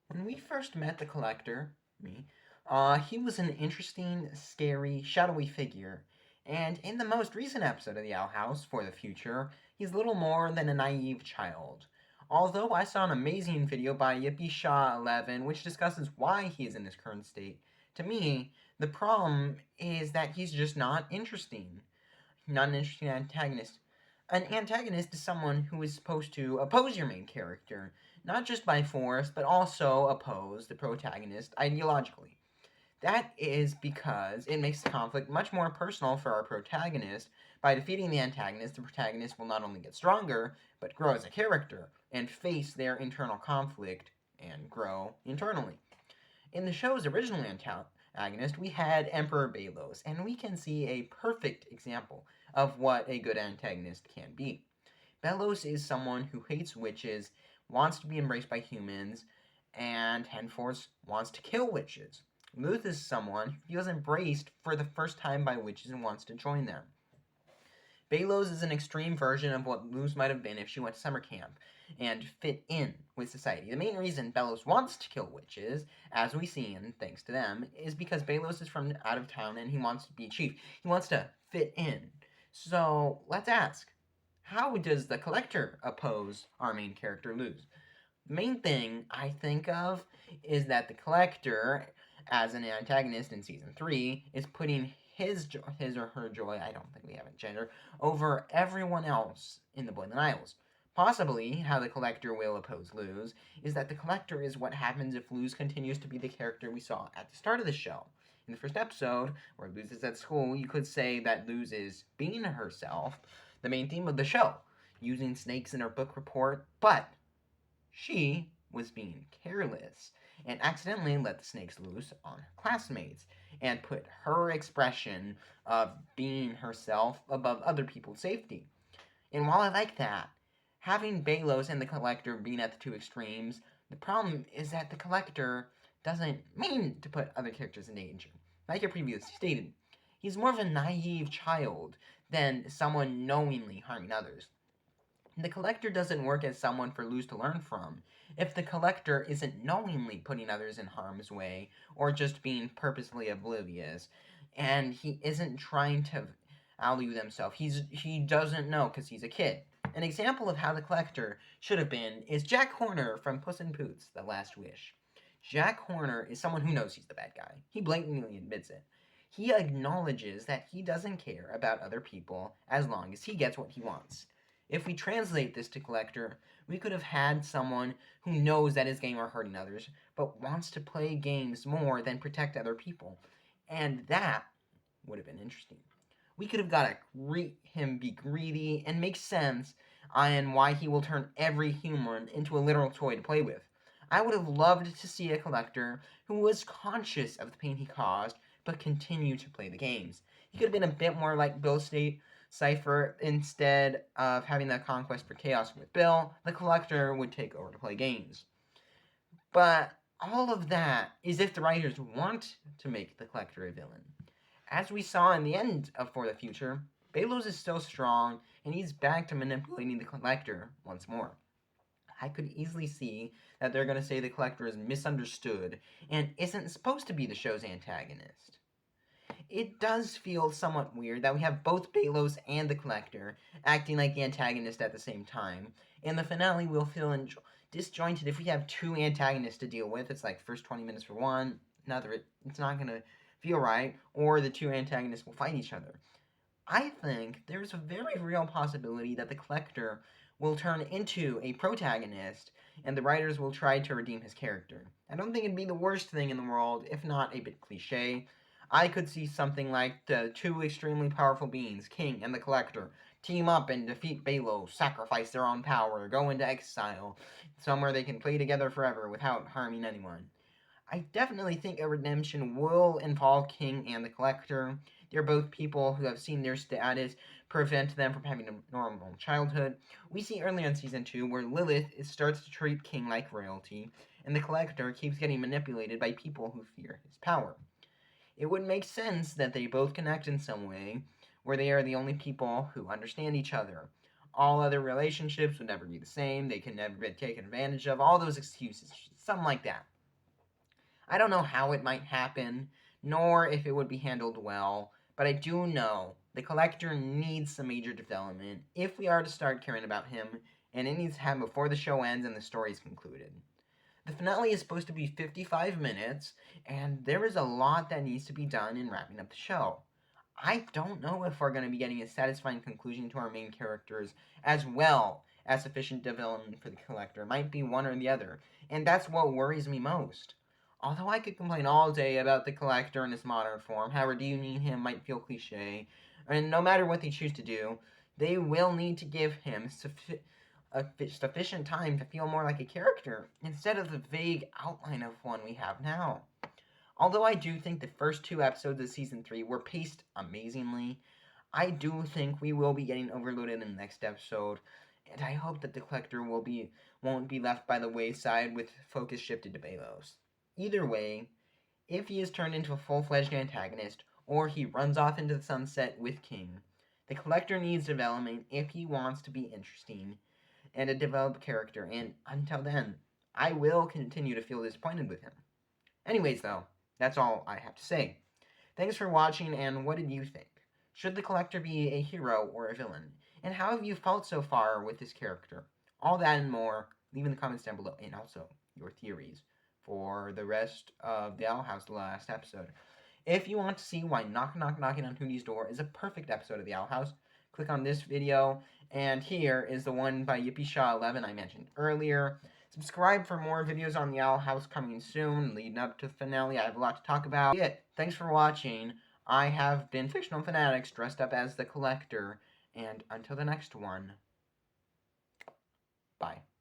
When we first met the Collector, me, he was an interesting, scary, shadowy figure. And in the most recent episode of the Owl House for the Future, he's little more than a naive child. Although I saw an amazing video by Yippee Shaw 11 which discusses why he is in this current state, to me, the problem is that he's just not interesting. Not an interesting antagonist. An antagonist is someone who is supposed to oppose your main character, not just by force, but also oppose the protagonist ideologically. That is because it makes the conflict much more personal for our protagonist. By defeating the antagonist, the protagonist will not only get stronger, but grow as a character and face their internal conflict and grow internally. In the show's original antagonist, we had Emperor Belos, and we can see a perfect example of what a good antagonist can be. Belos is someone who hates witches, wants to be embraced by humans, and henceforth wants to kill witches. Luth is someone who feels embraced for the first time by witches and wants to join them. Belos is an extreme version of what Luz might have been if she went to summer camp and fit in with society. The main reason Belos wants to kill witches, as we see, and thanks to them, is because Belos is from out of town and he wants to be a chief. He wants to fit in. So let's ask, how does the Collector oppose our main character Luz? The main thing I think of is that the Collector, as an antagonist in season 3, is putting his or her joy, I don't think we have a gender, over everyone else in the Boylan Isles. Possibly, how the Collector will oppose Luz is that the Collector is what happens if Luz continues to be the character we saw at the start of the show. In the first episode, where Luz is at school, you could say that Luz is being herself, the main theme of the show, using snakes in her book report, but she was being careless and accidentally let the snakes loose on her classmates and put her expression of being herself above other people's safety. And while I like that, having Belos and the Collector being at the two extremes, the problem is that the Collector doesn't mean to put other characters in danger. Like I previously stated, he's more of a naive child than someone knowingly harming others. The Collector doesn't work as someone for Luz to learn from if the Collector isn't knowingly putting others in harm's way or just being purposely oblivious, and he isn't trying to value themselves. He doesn't know because he's a kid. An example of how the Collector should have been is Jack Horner from Puss in Boots: The Last Wish. Jack Horner is someone who knows he's the bad guy. He blatantly admits it. He acknowledges that he doesn't care about other people as long as he gets what he wants. If we translate this to Collector, we could have had someone who knows that his game are hurting others, but wants to play games more than protect other people. And that would have been interesting. We could have got him be greedy and make sense on why he will turn every human into a literal toy to play with. I would have loved to see a Collector who was conscious of the pain he caused, but continued to play the games. He could have been a bit more like Bill State Cypher. Instead of having that conquest for chaos with Bill, the Collector would take over to play games. But all of that is if the writers want to make the Collector a villain. As we saw in the end of For the Future, Belos is still strong, and he's back to manipulating the Collector once more. I could easily see that they're going to say the Collector is misunderstood and isn't supposed to be the show's antagonist. It does feel somewhat weird that we have both Belos and the Collector acting like the antagonist at the same time. In the finale, we'll feel disjointed if we have two antagonists to deal with. It's like first 20 minutes for one, another. It's not going to feel right, or the two antagonists will fight each other. I think there's a very real possibility that the Collector will turn into a protagonist and the writers will try to redeem his character. I don't think it'd be the worst thing in the world, if not a bit cliche. I could see something like the two extremely powerful beings, King and the Collector, team up and defeat Belos, sacrifice their own power, go into exile, somewhere they can play together forever without harming anyone. I definitely think a redemption will involve King and the Collector. They're both people who have seen their status prevent them from having a normal childhood. We see early on season 2 where Lilith starts to treat King like royalty, and the Collector keeps getting manipulated by people who fear his power. It would make sense that they both connect in some way, where they are the only people who understand each other. All other relationships would never be the same, they can never be taken advantage of, all those excuses, something like that. I don't know how it might happen, nor if it would be handled well, but I do know the Collector needs some major development if we are to start caring about him, and it needs to happen before the show ends and the story is concluded. The finale is supposed to be 55 minutes, and there is a lot that needs to be done in wrapping up the show. I don't know if we're going to be getting a satisfying conclusion to our main characters, as well as sufficient development for the Collector. It might be one or the other, and that's what worries me most. Although I could complain all day about the Collector in his modern form, how redeeming him might feel cliche, and no matter what they choose to do, they will need to give him sufficient time to feel more like a character instead of the vague outline of one we have now. Although I do think the first two episodes of season 3 were paced amazingly, I do think we will be getting overloaded in the next episode, and I hope that the Collector won't be left by the wayside with focus shifted to Belos. Either way, if he is turned into a full-fledged antagonist, or he runs off into the sunset with King, the Collector needs development if he wants to be interesting and a developed character, and until then, I will continue to feel disappointed with him. Anyways, though, that's all I have to say. Thanks for watching, and what did you think? Should the Collector be a hero or a villain? And how have you felt so far with this character? All that and more, leave in the comments down below, and also your theories for the rest of the Owl House, the last episode. If you want to see why Knocking on Hootie's Door is a perfect episode of the Owl House, click on this video, and here is the one by Yippee Shaw 11 I mentioned earlier. Subscribe for more videos on the Owl House coming soon, leading up to the finale. I have a lot to talk about. Thanks for watching. I have been Fictional Fanatics, dressed up as the Collector, and until the next one, bye.